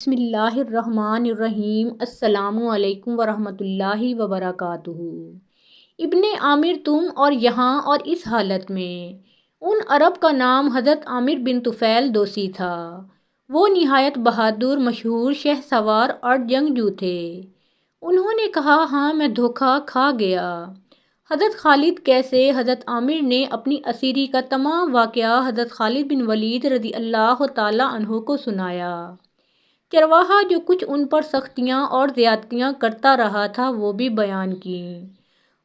بسم اللہ الرحمن الرحیم۔ السلام علیکم ورحمۃ اللہ وبرکاتہ۔ ابن عامر تم اور یہاں اور اس حالت میں۔ ان عرب کا نام حضرت عامر بن طفیل دوسی تھا۔ وہ نہایت بہادر مشہور شہ سوار اور جنگجو تھے۔ انہوں نے کہا، ہاں میں دھوکہ کھا گیا۔ حضرت خالد کیسے؟ حضرت عامر نے اپنی اسیری کا تمام واقعہ حضرت خالد بن ولید رضی اللہ تعالیٰ عنہ کو سنایا۔ چرواہا جو کچھ ان پر سختیاں اور زیادتیاں کرتا رہا تھا وہ بھی بیان کی۔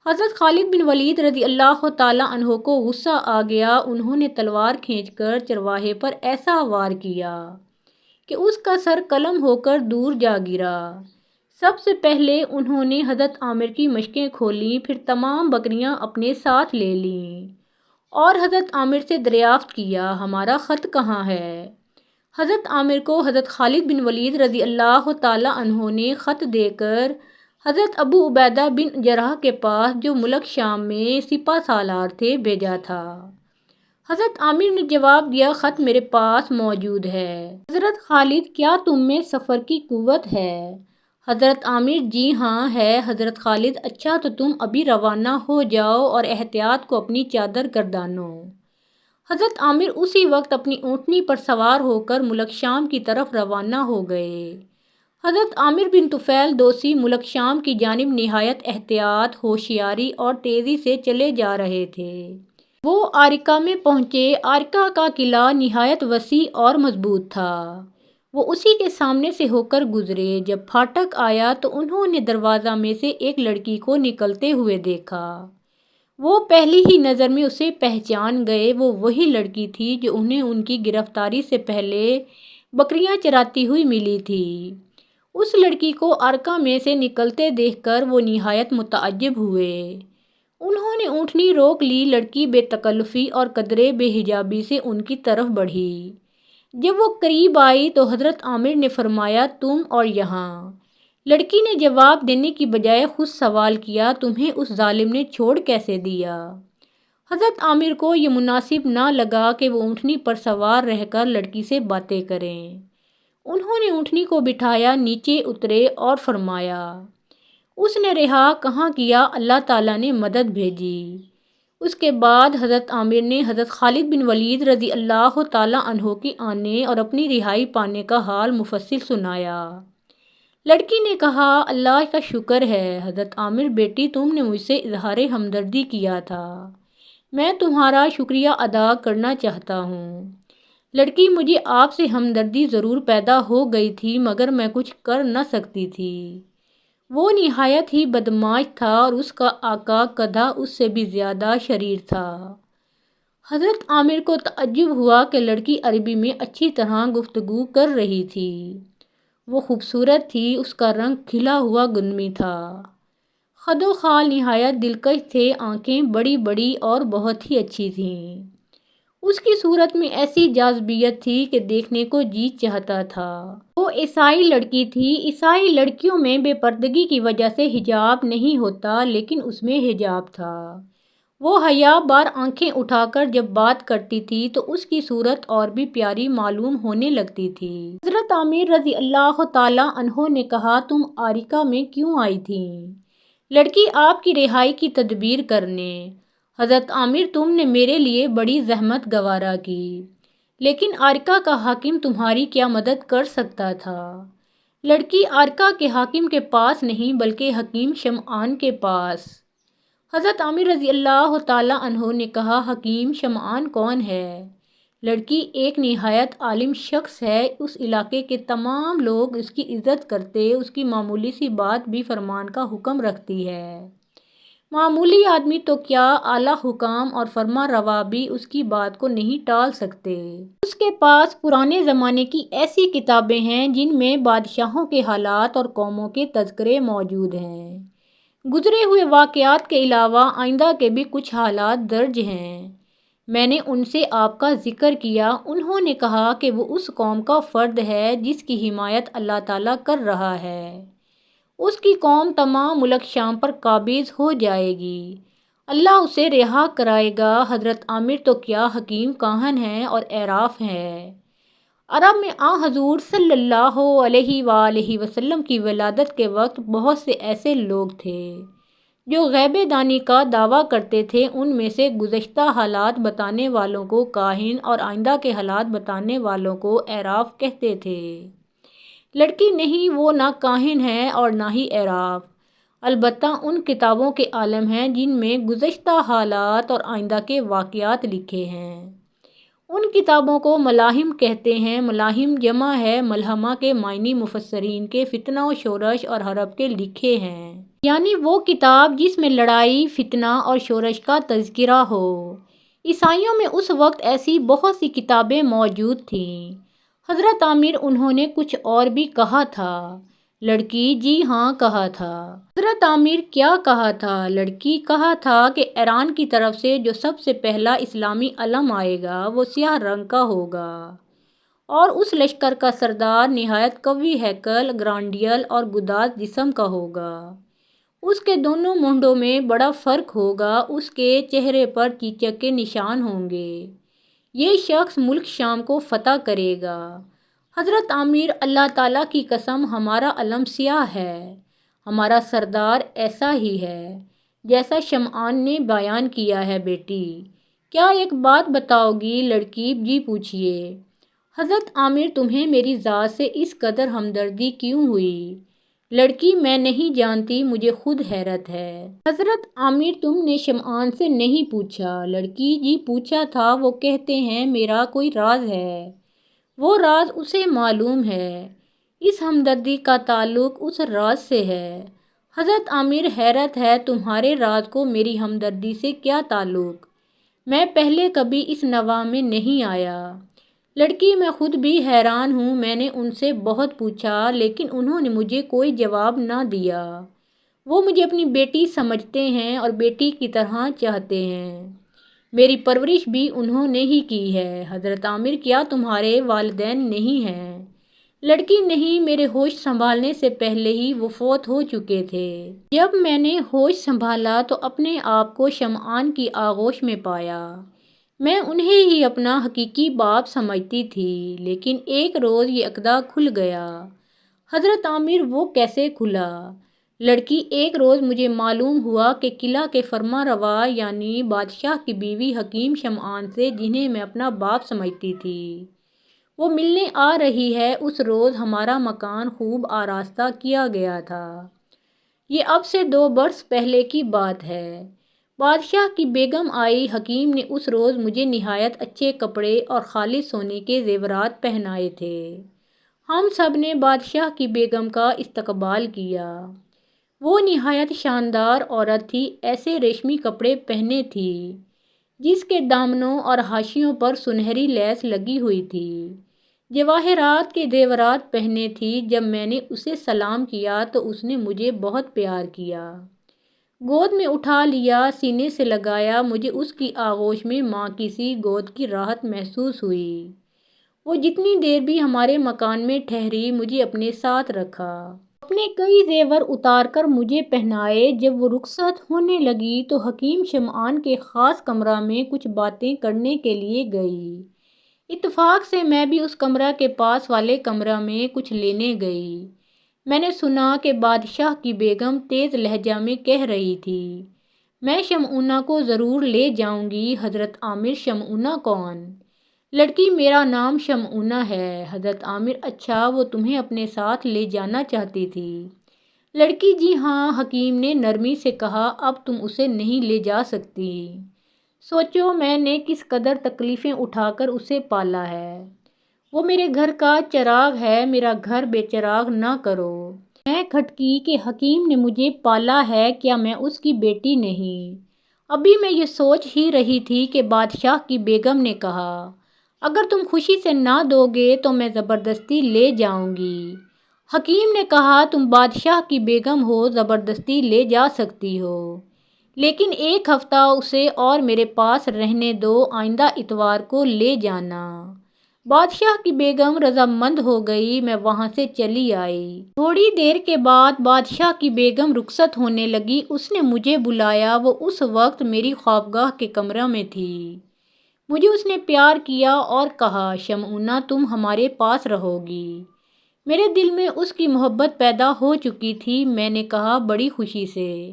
حضرت خالد بن ولید رضی اللہ تعالیٰ عنہ کو غصہ آ گیا۔ انہوں نے تلوار کھینچ کر چرواہے پر ایسا وار کیا کہ اس کا سر قلم ہو کر دور جا گرا۔ سب سے پہلے انہوں نے حضرت عامر کی مشقیں کھولیں، پھر تمام بکریاں اپنے ساتھ لے لیں اور حضرت عامر سے دریافت کیا، ہمارا خط کہاں ہے؟ حضرت عامر کو حضرت خالد بن ولید رضی اللہ تعالیٰ عنہ نے خط دے کر حضرت ابو عبیدہ بن جراح کے پاس، جو ملک شام میں سپہ سالار تھے، بھیجا تھا۔ حضرت عامر نے جواب دیا، خط میرے پاس موجود ہے۔ حضرت خالد، کیا تم میں سفر کی قوت ہے؟ حضرت عامر، جی ہاں ہے۔ حضرت خالد، اچھا تو تم ابھی روانہ ہو جاؤ اور احتیاط کو اپنی چادر گردانو۔ حضرت عامر اسی وقت اپنی اونٹنی پر سوار ہو کر ملک شام کی طرف روانہ ہو گئے۔ حضرت عامر بن طفیل دوسی ملک شام کی جانب نہایت احتیاط، ہوشیاری اور تیزی سے چلے جا رہے تھے۔ وہ عارکہ میں پہنچے۔ عارکہ کا قلعہ نہایت وسیع اور مضبوط تھا۔ وہ اسی کے سامنے سے ہو کر گزرے۔ جب پھاٹک آیا تو انہوں نے دروازہ میں سے ایک لڑکی کو نکلتے ہوئے دیکھا۔ وہ پہلی ہی نظر میں اسے پہچان گئے۔ وہ وہی لڑکی تھی جو انہیں ان کی گرفتاری سے پہلے بکریاں چراتی ہوئی ملی تھی۔ اس لڑکی کو عرکہ میں سے نکلتے دیکھ کر وہ نہایت متعجب ہوئے۔ انہوں نے اونٹنی روک لی۔ لڑکی بے تکلفی اور قدرے بے حجابی سے ان کی طرف بڑھی۔ جب وہ قریب آئی تو حضرت عامر نے فرمایا، تم اور یہاں؟ لڑکی نے جواب دینے کی بجائے خود سوال کیا، تمہیں اس ظالم نے چھوڑ کیسے دیا؟ حضرت عامر کو یہ مناسب نہ لگا کہ وہ اونٹنی پر سوار رہ کر لڑکی سے باتیں کریں۔ انہوں نے اونٹنی کو بٹھایا، نیچے اترے اور فرمایا، اس نے رہا کہاں کیا، اللہ تعالیٰ نے مدد بھیجی۔ اس کے بعد حضرت عامر نے حضرت خالد بن ولید رضی اللہ تعالیٰ عنہ کے آنے اور اپنی رہائی پانے کا حال مفصل سنایا۔ لڑکی نے کہا، اللہ کا شکر ہے حضرت عامر بیٹی، تم نے مجھ سے اظہار ہمدردی کیا تھا، میں تمہارا شکریہ ادا کرنا چاہتا ہوں۔ لڑکی، مجھے آپ سے ہمدردی ضرور پیدا ہو گئی تھی مگر میں کچھ کر نہ سکتی تھی۔ وہ نہایت ہی بدمعاش تھا اور اس کا آقا گدھا اس سے بھی زیادہ شریر تھا۔ حضرت عامر کو تعجب ہوا کہ لڑکی عربی میں اچھی طرح گفتگو کر رہی تھی۔ وہ خوبصورت تھی، اس کا رنگ کھلا ہوا گندمی تھا، خد و خال نہایت دلکش تھے، آنکھیں بڑی بڑی اور بہت ہی اچھی تھیں۔ اس کی صورت میں ایسی جاذبیت تھی کہ دیکھنے کو جی چاہتا تھا۔ وہ عیسائی لڑکی تھی۔ عیسائی لڑکیوں میں بے پردگی کی وجہ سے حجاب نہیں ہوتا، لیکن اس میں حجاب تھا۔ وہ حیا بار آنکھیں اٹھا کر جب بات کرتی تھی تو اس کی صورت اور بھی پیاری معلوم ہونے لگتی تھی۔ حضرت عامر رضی اللہ تعالیٰ عنہ نے کہا، تم عارکہ میں کیوں آئی تھیں؟ لڑکی، آپ کی رہائی کی تدبیر کرنے۔ حضرت عامر، تم نے میرے لیے بڑی زحمت گوارا کی، لیکن عارکہ کا حاکم تمہاری کیا مدد کر سکتا تھا؟ لڑکی، عارکہ کے حاکم کے پاس نہیں بلکہ حکیم شمعان کے پاس۔ حضرت عامر رضی اللہ تعالیٰ عنہ نے کہا، حکیم شمعان کون ہے؟ لڑکی، ایک نہایت عالم شخص ہے، اس علاقے کے تمام لوگ اس کی عزت کرتے، اس کی معمولی سی بات بھی فرمان کا حکم رکھتی ہے۔ معمولی آدمی تو کیا، اعلیٰ حکام اور فرما روا بھی اس کی بات کو نہیں ٹال سکتے۔ اس کے پاس پرانے زمانے کی ایسی کتابیں ہیں جن میں بادشاہوں کے حالات اور قوموں کے تذکرے موجود ہیں۔ گزرے ہوئے واقعات کے علاوہ آئندہ کے بھی کچھ حالات درج ہیں۔ میں نے ان سے آپ کا ذکر کیا۔ انہوں نے کہا کہ وہ اس قوم کا فرد ہے جس کی حمایت اللہ تعالیٰ کر رہا ہے۔ اس کی قوم تمام ملک شام پر قابض ہو جائے گی، اللہ اسے رہا کرائے گا۔ حضرت عامر، تو کیا حکیم کاہن ہے اور عراف ہے؟ عرب میں حضور صلی اللہ علیہ وآلہ وسلم کی ولادت کے وقت بہت سے ایسے لوگ تھے جو غیب دانی کا دعویٰ کرتے تھے۔ ان میں سے گزشتہ حالات بتانے والوں کو کاہن اور آئندہ کے حالات بتانے والوں کو عراف کہتے تھے۔ لڑکی نہیں، وہ نہ کاہن ہے اور نہ ہی عراف، البتہ ان کتابوں کے عالم ہیں جن میں گزشتہ حالات اور آئندہ کے واقعات لکھے ہیں۔ ان کتابوں کو ملاحم کہتے ہیں۔ ملاحم جمع ہے ملحمہ کے معنی مفسرین کے فتنہ و شورش اور حرب کے لکھے ہیں، یعنی وہ کتاب جس میں لڑائی، فتنہ اور شورش کا تذکرہ ہو۔ عیسائیوں میں اس وقت ایسی بہت سی کتابیں موجود تھیں۔ حضرت عامر انہوں نے کچھ اور بھی کہا تھا۔ لڑکی جی ہاں کہا تھا۔ حضرت عامر کیا کہا تھا؟ لڑکی کہا تھا کہ ایران کی طرف سے جو سب سے پہلا اسلامی علم آئے گا وہ سیاہ رنگ کا ہوگا اور اس لشکر کا سردار نہایت قوی ہیکل، گرانڈیل اور گداز جسم کا ہوگا۔ اس کے دونوں مونڈوں میں بڑا فرق ہوگا، اس کے چہرے پر چیچک کے نشان ہوں گے۔ یہ شخص ملک شام کو فتح کرے گا۔ حضرت عامر اللہ تعالیٰ کی قسم ہمارا علم سیاہ ہے، ہمارا سردار ایسا ہی ہے جیسا شمعان نے بیان کیا ہے۔ بیٹی کیا ایک بات بتاؤ گی؟ لڑکی جی پوچھئے۔ حضرت عامر تمہیں میری ذات سے اس قدر ہمدردی کیوں ہوئی؟ لڑکی میں نہیں جانتی، مجھے خود حیرت ہے۔ حضرت عامر تم نے شمعان سے نہیں پوچھا؟ لڑکی جی پوچھا تھا، وہ کہتے ہیں میرا کوئی راز ہے، وہ راز اسے معلوم ہے۔ اس ہمدردی کا تعلق اس راز سے ہے۔ حضرت عامر حیرت ہے، تمہارے راز کو میری ہمدردی سے کیا تعلق؟ میں پہلے کبھی اس نوع میں نہیں آیا۔ لڑکی میں خود بھی حیران ہوں، میں نے ان سے بہت پوچھا لیکن انہوں نے مجھے کوئی جواب نہ دیا۔ وہ مجھے اپنی بیٹی سمجھتے ہیں اور بیٹی کی طرح چاہتے ہیں۔ میری پرورش بھی انہوں نے ہی کی ہے۔ حضرت عامر کیا تمہارے والدین نہیں ہیں؟ لڑکی نہیں، میرے ہوش سنبھالنے سے پہلے ہی وہ فوت ہو چکے تھے۔ جب میں نے ہوش سنبھالا تو اپنے آپ کو شمعان کی آغوش میں پایا۔ میں انہیں ہی اپنا حقیقی باپ سمجھتی تھی، لیکن ایک روز یہ عقدہ کھل گیا۔ حضرت عامر وہ کیسے کھلا؟ لڑکی ایک روز مجھے معلوم ہوا کہ قلعہ کے فرما روا یعنی بادشاہ کی بیوی حکیم شمعان سے، جنہیں میں اپنا باپ سمجھتی تھی، وہ ملنے آ رہی ہے۔ اس روز ہمارا مکان خوب آراستہ کیا گیا تھا۔ یہ اب سے 2 برس پہلے کی بات ہے۔ بادشاہ کی بیگم آئی۔ حکیم نے اس روز مجھے نہایت اچھے کپڑے اور خالص سونے کے زیورات پہنائے تھے۔ ہم سب نے بادشاہ کی بیگم کا استقبال کیا۔ وہ نہایت شاندار عورت تھی، ایسے ریشمی کپڑے پہنے تھی جس کے دامنوں اور حاشیوں پر سنہری لیس لگی ہوئی تھی، جواہرات کے زیورات پہنے تھی۔ جب میں نے اسے سلام کیا تو اس نے مجھے بہت پیار کیا، گود میں اٹھا لیا، سینے سے لگایا۔ مجھے اس کی آغوش میں ماں کی سی گود کی راحت محسوس ہوئی۔ وہ جتنی دیر بھی ہمارے مکان میں ٹھہری، مجھے اپنے ساتھ رکھا، اپنے کئی زیور اتار کر مجھے پہنائے۔ جب وہ رخصت ہونے لگی تو حکیم شمعان کے خاص کمرہ میں کچھ باتیں کرنے کے لیے گئی۔ اتفاق سے میں بھی اس کمرہ کے پاس والے کمرہ میں کچھ لینے گئی۔ میں نے سنا کہ بادشاہ کی بیگم تیز لہجہ میں کہہ رہی تھی، میں شمعونہ کو ضرور لے جاؤں گی۔ حضرت عامر شمعونہ کون؟ لڑکی میرا نام شمعونہ ہے۔ حضرت عامر اچھا، وہ تمہیں اپنے ساتھ لے جانا چاہتی تھی؟ لڑکی جی ہاں۔ حکیم نے نرمی سے کہا، اب تم اسے نہیں لے جا سکتی۔ سوچو میں نے کس قدر تکلیفیں اٹھا کر اسے پالا ہے، وہ میرے گھر کا چراغ ہے، میرا گھر بے چراغ نہ کرو۔ میں کھٹکی کہ حکیم نے مجھے پالا ہے، کیا میں اس کی بیٹی نہیں؟ ابھی میں یہ سوچ ہی رہی تھی کہ بادشاہ کی بیگم نے کہا، اگر تم خوشی سے نہ دو گے تو میں زبردستی لے جاؤں گی۔ حکیم نے کہا، تم بادشاہ کی بیگم ہو، زبردستی لے جا سکتی ہو، لیکن 1 ہفتہ اسے اور میرے پاس رہنے دو، آئندہ اتوار کو لے جانا۔ بادشاہ کی بیگم رضامند ہو گئی۔ میں وہاں سے چلی آئی۔ تھوڑی دیر کے بعد بادشاہ کی بیگم رخصت ہونے لگی۔ اس نے مجھے بلایا۔ وہ اس وقت میری خوابگاہ کے کمرہ میں تھی۔ مجھے اس نے پیار کیا اور کہا شمعونہ تم ہمارے پاس رہو گی۔ میرے دل میں اس کی محبت پیدا ہو چکی تھی۔ میں نے کہا بڑی خوشی سے،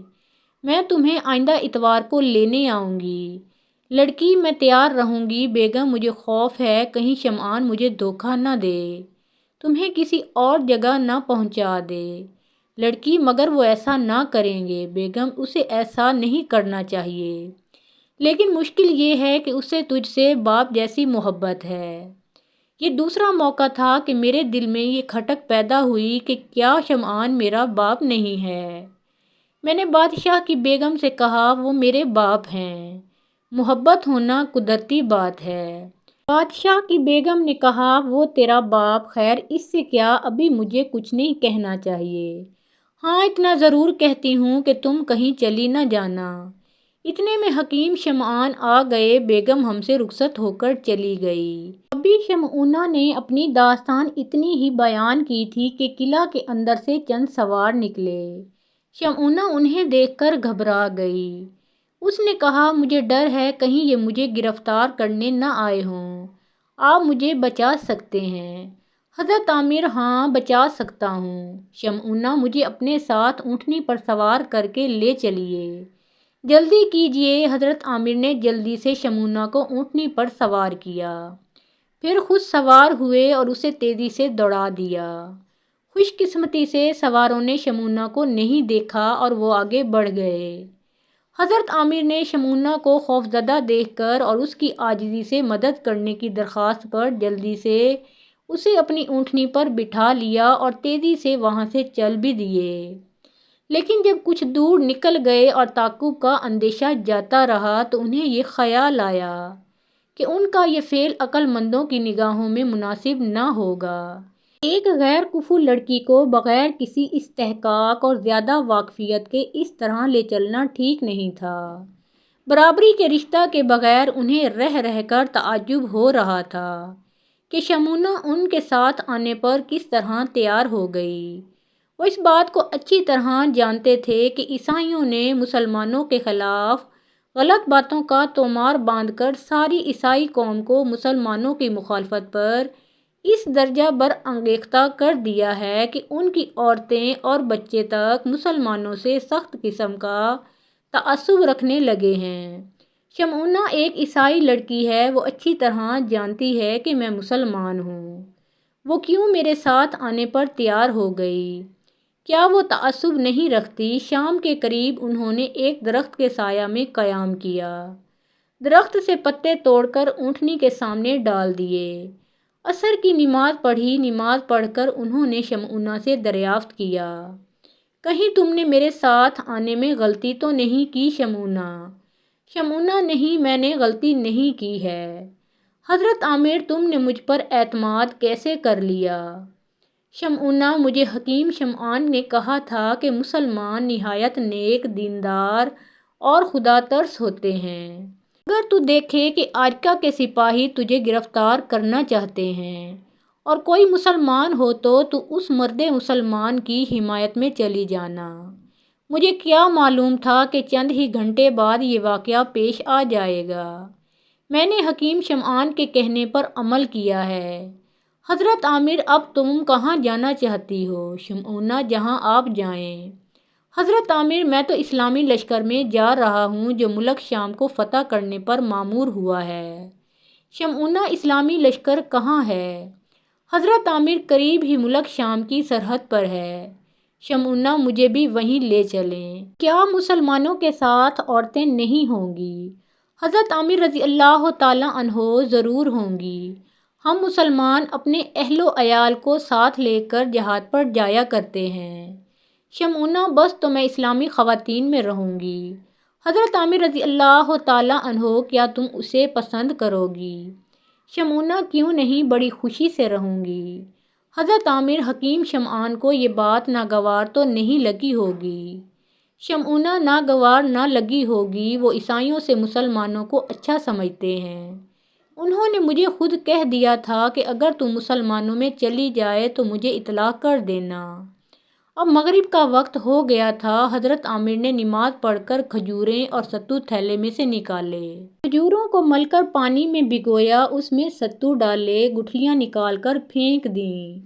میں تمہیں آئندہ اتوار کو لینے آؤں گی۔ لڑکی میں تیار رہوں گی بیگم، مجھے خوف ہے کہیں شمعان مجھے دھوکہ نہ دے، تمہیں کسی اور جگہ نہ پہنچا دے۔ لڑکی مگر وہ ایسا نہ کریں گے بیگم، اسے ایسا نہیں کرنا چاہیے، لیکن مشکل یہ ہے کہ اسے تجھ سے باپ جیسی محبت ہے۔ یہ دوسرا موقع تھا کہ میرے دل میں یہ کھٹک پیدا ہوئی کہ کیا شمعان میرا باپ نہیں ہے۔ میں نے بادشاہ کی بیگم سے کہا وہ میرے باپ ہیں، محبت ہونا قدرتی بات ہے۔ بادشاہ کی بیگم نے کہا وہ تیرا باپ، خیر اس سے کیا، ابھی مجھے کچھ نہیں کہنا چاہیے، ہاں اتنا ضرور کہتی ہوں کہ تم کہیں چلی نہ جانا۔ اتنے میں حکیم شمعان آ گئے، بیگم ہم سے رخصت ہو کر چلی گئی۔ ابھی شمعونہ نے اپنی داستان اتنی ہی بیان کی تھی کہ قلعہ کے اندر سے چند سوار نکلے۔ شمعونہ انہیں دیکھ کر گھبرا گئی۔ اس نے کہا مجھے ڈر ہے کہیں یہ مجھے گرفتار کرنے نہ آئے ہوں، آپ مجھے بچا سکتے ہیں؟ حضرت عامر ہاں بچا سکتا ہوں۔ شمعونہ مجھے اپنے ساتھ اونٹنی پر سوار کر کے لے چلیے، جلدی کیجیے۔ حضرت عامر نے جلدی سے شمعونہ کو اونٹنی پر سوار کیا، پھر خود سوار ہوئے اور اسے تیزی سے دوڑا دیا۔ خوش قسمتی سے سواروں نے شمعونہ کو نہیں دیکھا اور وہ آگے بڑھ گئے۔ حضرت عامر نے شمعونہ کو خوفزدہ دیکھ کر اور اس کی عاجزی سے مدد کرنے کی درخواست پر جلدی سے اسے اپنی اونٹنی پر بٹھا لیا اور تیزی سے وہاں سے چل بھی دیے۔ لیکن جب کچھ دور نکل گئے اور تعقب کا اندیشہ جاتا رہا تو انہیں یہ خیال آیا کہ ان کا یہ فعل عقل مندوں کی نگاہوں میں مناسب نہ ہوگا۔ ایک غیر کفو لڑکی کو بغیر کسی استحقاق اور زیادہ واقفیت کے اس طرح لے چلنا ٹھیک نہیں تھا۔ برابری کے رشتہ کے بغیر انہیں رہ رہ کر تعجب ہو رہا تھا کہ شمعونہ ان کے ساتھ آنے پر کس طرح تیار ہو گئی۔ وہ اس بات کو اچھی طرح جانتے تھے کہ عیسائیوں نے مسلمانوں کے خلاف غلط باتوں کا طومار باندھ کر ساری عیسائی قوم کو مسلمانوں کی مخالفت پر اس درجہ برانگیختہ کر دیا ہے کہ ان کی عورتیں اور بچے تک مسلمانوں سے سخت قسم کا تعصب رکھنے لگے ہیں۔ شمعونہ ایک عیسائی لڑکی ہے، وہ اچھی طرح جانتی ہے کہ میں مسلمان ہوں، وہ کیوں میرے ساتھ آنے پر تیار ہو گئی؟ کیا وہ تعصب نہیں رکھتی؟ شام کے قریب انہوں نے ایک درخت کے سایہ میں قیام کیا، درخت سے پتے توڑ کر اونٹنی کے سامنے ڈال دیے۔ عصر کی نماز پڑھی، نماز پڑھ کر انہوں نے شمعونہ سے دریافت کیا کہیں تم نے میرے ساتھ آنے میں غلطی تو نہیں کی شمعونہ؟ شمعونہ نہیں، میں نے غلطی نہیں کی ہے۔ حضرت عامر تم نے مجھ پر اعتماد کیسے کر لیا؟ شمعونہ مجھے حکیم شمعان نے کہا تھا کہ مسلمان نہایت نیک، دیندار اور خدا ترس ہوتے ہیں۔ اگر تو دیکھے کہ آجکا کے سپاہی تجھے گرفتار کرنا چاہتے ہیں اور کوئی مسلمان ہو تو اس مرد مسلمان کی حمایت میں چلی جانا۔ مجھے کیا معلوم تھا کہ چند ہی گھنٹے بعد یہ واقعہ پیش آ جائے گا۔ میں نے حکیم شمعان کے کہنے پر عمل کیا ہے۔ حضرت عامر اب تم کہاں جانا چاہتی ہو؟ شمعونہ جہاں آپ جائیں۔ حضرت عامر میں تو اسلامی لشکر میں جا رہا ہوں جو ملک شام کو فتح کرنے پر مامور ہوا ہے۔ شمعونہ اسلامی لشکر کہاں ہے؟ حضرت عامر قریب ہی ملک شام کی سرحد پر ہے۔ شمعونہ مجھے بھی وہیں لے چلیں۔ کیا مسلمانوں کے ساتھ عورتیں نہیں ہوں گی؟ حضرت عامر رضی اللہ تعالیٰ عنہ ضرور ہوں گی۔ ہم مسلمان اپنے اہل و عیال کو ساتھ لے کر جہاد پر جایا کرتے ہیں۔ شمعونہ بس تو میں اسلامی خواتین میں رہوں گی۔ حضرت عامر رضی اللہ تعالیٰ عنہ کیا تم اسے پسند کرو گی؟ شمعونہ کیوں نہیں، بڑی خوشی سے رہوں گی۔ حضرت عامر حکیم شمعان کو یہ بات ناگوار تو نہیں لگی ہوگی؟ شمعونہ ناگوار نہ لگی ہوگی، وہ عیسائیوں سے مسلمانوں کو اچھا سمجھتے ہیں۔ انہوں نے مجھے خود کہہ دیا تھا کہ اگر تم مسلمانوں میں چلی جائے تو مجھے اطلاع کر دینا۔ اب مغرب کا وقت ہو گیا تھا۔ حضرت عامر نے نماز پڑھ کر کھجوریں اور ستو تھیلے میں سے نکالے۔ کھجوروں کو مل کر پانی میں بھگویا، اس میں ستو ڈالے، گٹھلیاں نکال کر پھینک دیں۔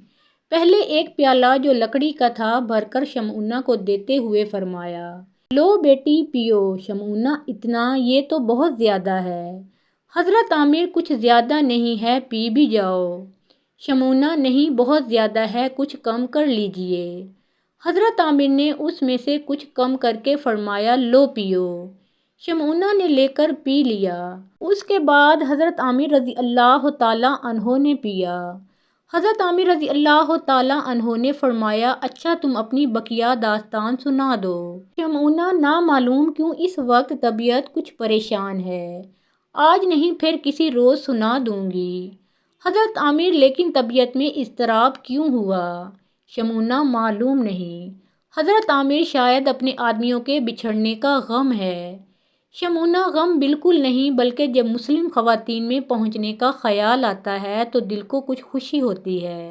پہلے ایک پیالہ جو لکڑی کا تھا بھر کر شمعونہ کو دیتے ہوئے فرمایا، لو بیٹی پیو۔ شمعونہ، اتنا؟ یہ تو بہت زیادہ ہے۔ حضرت عامر، کچھ زیادہ نہیں ہے، پی بھی جاؤ۔ شمعونہ، نہیں، بہت زیادہ ہے، کچھ کم کر لیجئے۔ حضرت عامر نے اس میں سے کچھ کم کر کے فرمایا، لو پیو۔ شمعونہ نے لے کر پی لیا۔ اس کے بعد حضرت عامر رضی اللہ تعالیٰ عنہ نے پیا۔ حضرت عامر رضی اللہ تعالیٰ عنہ نے فرمایا، اچھا تم اپنی بقیہ داستان سنا دو۔ شمعونہ، نہ معلوم کیوں اس وقت طبیعت کچھ پریشان ہے، آج نہیں پھر کسی روز سنا دوں گی۔ حضرت عامر، لیکن طبیعت میں اضطراب کیوں ہوا؟ شمعونہ، معلوم نہیں۔ حضرت عامر، شاید اپنے آدمیوں کے بچھڑنے کا غم ہے۔ شمعونہ، غم بالکل نہیں، بلکہ جب مسلم خواتین میں پہنچنے کا خیال آتا ہے تو دل کو کچھ خوشی ہوتی ہے۔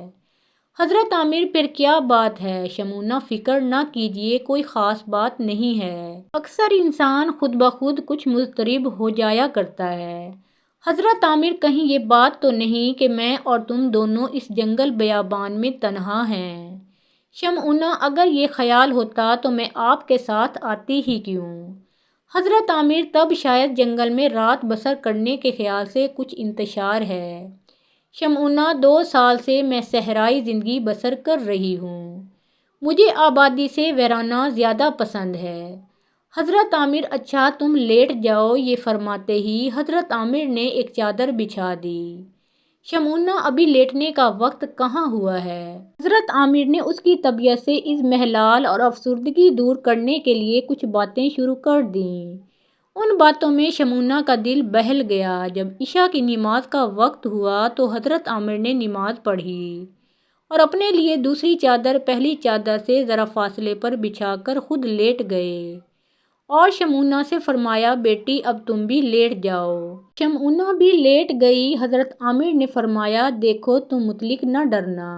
حضرت عامر، پھر کیا بات ہے؟ شمعونہ، فکر نہ کیجیے، کوئی خاص بات نہیں ہے، اکثر انسان خود بخود کچھ مضطرب ہو جایا کرتا ہے۔ حضرت عامر، کہیں یہ بات تو نہیں کہ میں اور تم دونوں اس جنگل بیابان میں تنہا ہیں؟ شمعونہ، اگر یہ خیال ہوتا تو میں آپ کے ساتھ آتی ہی کیوں؟ حضرت عامر، تب شاید جنگل میں رات بسر کرنے کے خیال سے کچھ انتشار ہے۔ شمعونہ، 2 سال سے میں صحرائی زندگی بسر کر رہی ہوں، مجھے آبادی سے ویرانہ زیادہ پسند ہے۔ حضرت عامر، اچھا تم لیٹ جاؤ۔ یہ فرماتے ہی حضرت عامر نے ایک چادر بچھا دی۔ شمعونہ، ابھی لیٹنے کا وقت کہاں ہوا ہے؟ حضرت عامر نے اس کی طبیعت سے اضمحلال اور افسردگی دور کرنے کے لیے کچھ باتیں شروع کر دیں۔ ان باتوں میں شمعونہ کا دل بہل گیا۔ جب عشاء کی نماز کا وقت ہوا تو حضرت عامر نے نماز پڑھی اور اپنے لیے دوسری چادر پہلی چادر سے ذرا فاصلے پر بچھا کر خود لیٹ گئے اور شمعونہ سے فرمایا، بیٹی اب تم بھی لیٹ جاؤ۔ شمعونہ بھی لیٹ گئی۔ حضرت عامر نے فرمایا، دیکھو تم مطلق نہ ڈرنا،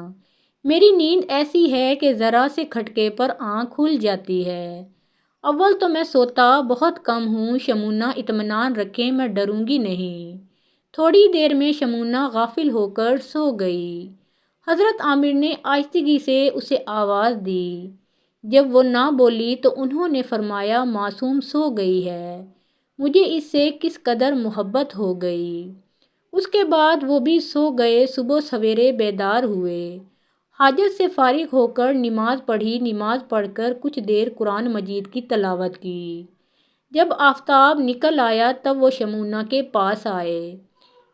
میری نیند ایسی ہے کہ ذرا سے کھٹکے پر آنکھ کھل جاتی ہے، اول تو میں سوتا بہت کم ہوں۔ شمعونہ، اطمینان رکھیں، میں ڈروں گی نہیں۔ تھوڑی دیر میں شمعونہ غافل ہو کر سو گئی۔ حضرت عامر نے آہستگی سے اسے آواز دی۔ جب وہ نہ بولی تو انہوں نے فرمایا، معصوم سو گئی ہے، مجھے اس سے کس قدر محبت ہو گئی۔ اس کے بعد وہ بھی سو گئے۔ صبح سویرے بیدار ہوئے، حاجت سے فارغ ہو کر نماز پڑھی، نماز پڑھ کر کچھ دیر قرآن مجید کی تلاوت کی۔ جب آفتاب نکل آیا تب وہ شمعونہ کے پاس آئے،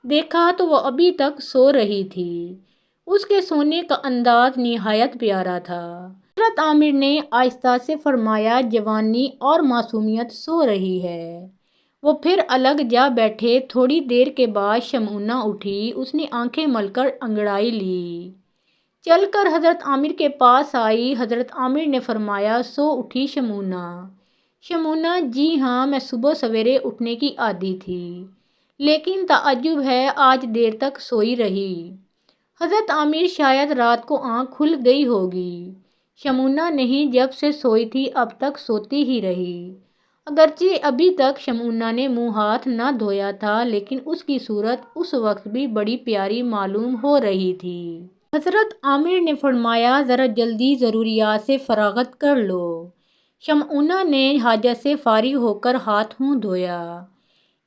دیکھا تو وہ ابھی تک سو رہی تھی۔ اس کے سونے کا انداز نہایت پیارا تھا۔ حضرت عامر نے آہستہ سے فرمایا، جوانی اور معصومیت سو رہی ہے۔ وہ پھر الگ جا بیٹھے۔ تھوڑی دیر کے بعد شمعونہ اٹھی، اس نے آنکھیں مل کر انگڑائی لی، چل کر حضرت عامر کے پاس آئی۔ حضرت عامر نے فرمایا، سو اٹھی شمعونہ؟ شمعونہ، جی ہاں، میں صبح سویرے اٹھنے کی عادی تھی، لیکن تعجب ہے آج دیر تک سوئی رہی۔ حضرت عامر، شاید رات کو آنکھ کھل گئی ہوگی۔ شمعونہ، نہیں، جب سے سوئی تھی اب تک سوتی ہی رہی۔ اگرچہ ابھی تک شمعونہ نے منہ ہاتھ نہ دھویا تھا، لیکن اس کی صورت اس وقت بھی بڑی پیاری معلوم ہو رہی تھی۔ حضرت عامر نے فرمایا، ذرا جلدی ضروریات سے فراغت کر لو۔ شمعونہ نے حاجت سے فارغ ہو کر ہاتھ منہ دھویا۔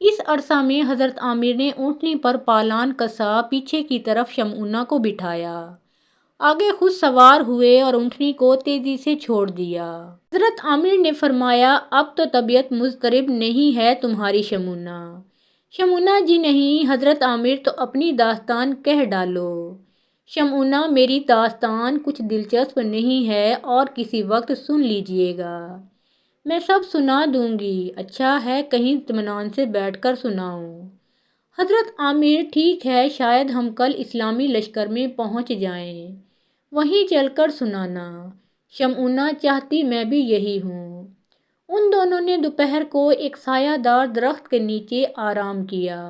اس عرصہ میں حضرت عامر نے اونٹنی پر پالان کسا، پیچھے کی طرف شمعونہ کو بٹھایا، آگے خود سوار ہوئے اور اونٹنی کو تیزی سے چھوڑ دیا۔ حضرت عامر نے فرمایا، اب تو طبیعت مضطرب نہیں ہے تمہاری شمعونہ؟ شمعونہ، جی نہیں۔ حضرت عامر، تو اپنی داستان کہہ ڈالو۔ شمعونہ، میری داستان کچھ دلچسپ نہیں ہے اور کسی وقت سن لیجیے گا، میں سب سنا دوں گی۔ اچھا ہے، کہیں اطمینان سے بیٹھ کر سناؤں۔ حضرت عامر، ٹھیک ہے، شاید ہم کل اسلامی لشکر میں پہنچ جائیں، وہیں چل کر سنانا۔ شمعونہ، چاہتی میں بھی یہی ہوں۔ ان دونوں نے دوپہر کو ایک سایہ دار درخت کے نیچے آرام کیا۔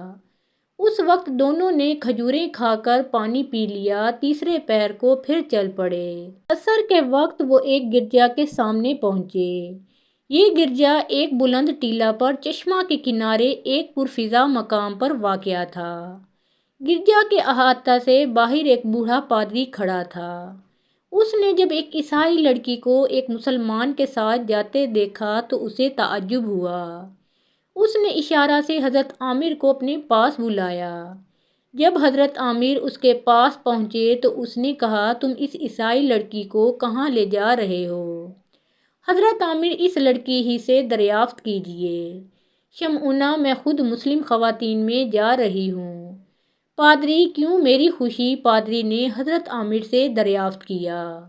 اس وقت دونوں نے کھجوریں کھا کر پانی پی لیا، تیسرے پہر کو پھر چل پڑے۔ عصر کے وقت وہ ایک گرجا کے سامنے پہنچے۔ یہ گرجا ایک بلند ٹیلہ پر چشمہ کے کنارے ایک پرفضا مقام پر واقع تھا۔ گرجا کے احاطہ سے باہر ایک بوڑھا پادری کھڑا تھا۔ اس نے جب ایک عیسائی لڑکی کو ایک مسلمان کے ساتھ جاتے دیکھا تو اسے تعجب ہوا۔ اس نے اشارہ سے حضرت عامر کو اپنے پاس بلایا۔ جب حضرت عامر اس کے پاس پہنچے تو اس نے کہا، تم اس عیسائی لڑکی کو کہاں لے جا رہے ہو؟ حضرت عامر، اس لڑکی ہی سے دریافت کیجئے۔ شمعونہ، میں خود مسلم خواتین میں جا رہی ہوں۔ پادری، کیوں؟ میری خوشی۔ پادری نے حضرت عامر سے دریافت کیا،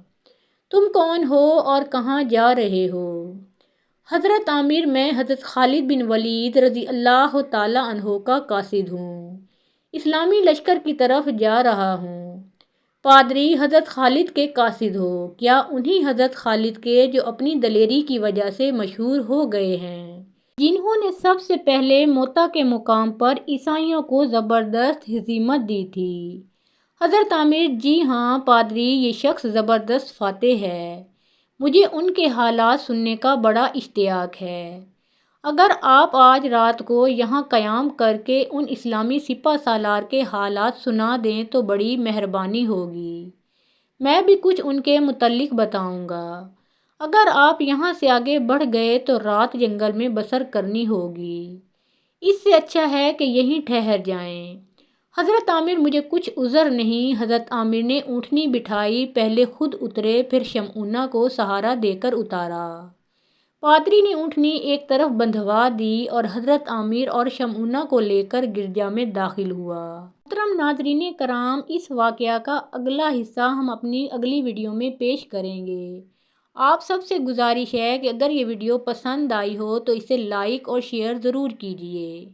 تم کون ہو اور کہاں جا رہے ہو؟ حضرت عامر، میں حضرت خالد بن ولید رضی اللہ تعالی عنہ کا قاصد ہوں، اسلامی لشکر کی طرف جا رہا ہوں۔ پادری، حضرت خالد کے قاصد ہو؟ کیا انہی حضرت خالد کے جو اپنی دلیری کی وجہ سے مشہور ہو گئے ہیں، جنہوں نے سب سے پہلے موتا کے مقام پر عیسائیوں کو زبردست ہزیمت دی تھی؟ حضرت عامر، جی ہاں پادری، یہ شخص زبردست فاتح ہے۔ مجھے ان کے حالات سننے کا بڑا اشتیاق ہے۔ اگر آپ آج رات کو یہاں قیام کر کے ان اسلامی سپہ سالار کے حالات سنا دیں تو بڑی مہربانی ہوگی۔ میں بھی کچھ ان کے متعلق بتاؤں گا۔ اگر آپ یہاں سے آگے بڑھ گئے تو رات جنگل میں بسر کرنی ہوگی، اس سے اچھا ہے کہ یہیں ٹھہر جائیں۔ حضرت عامر، مجھے کچھ عذر نہیں۔ حضرت عامر نے اونٹنی بٹھائی، پہلے خود اترے، پھر شمعونہ کو سہارا دے کر اتارا۔ پادری نے اونٹنی ایک طرف بندھوا دی اور حضرت عامر اور شمعونہ کو لے کر گرجا میں داخل ہوا۔ محترم ناظرین کرام، اس واقعہ کا اگلا حصہ ہم اپنی اگلی ویڈیو میں پیش کریں گے۔ آپ سب سے گزارش ہے کہ اگر یہ ویڈیو پسند آئی ہو تو اسے لائک اور شیئر ضرور کیجیے۔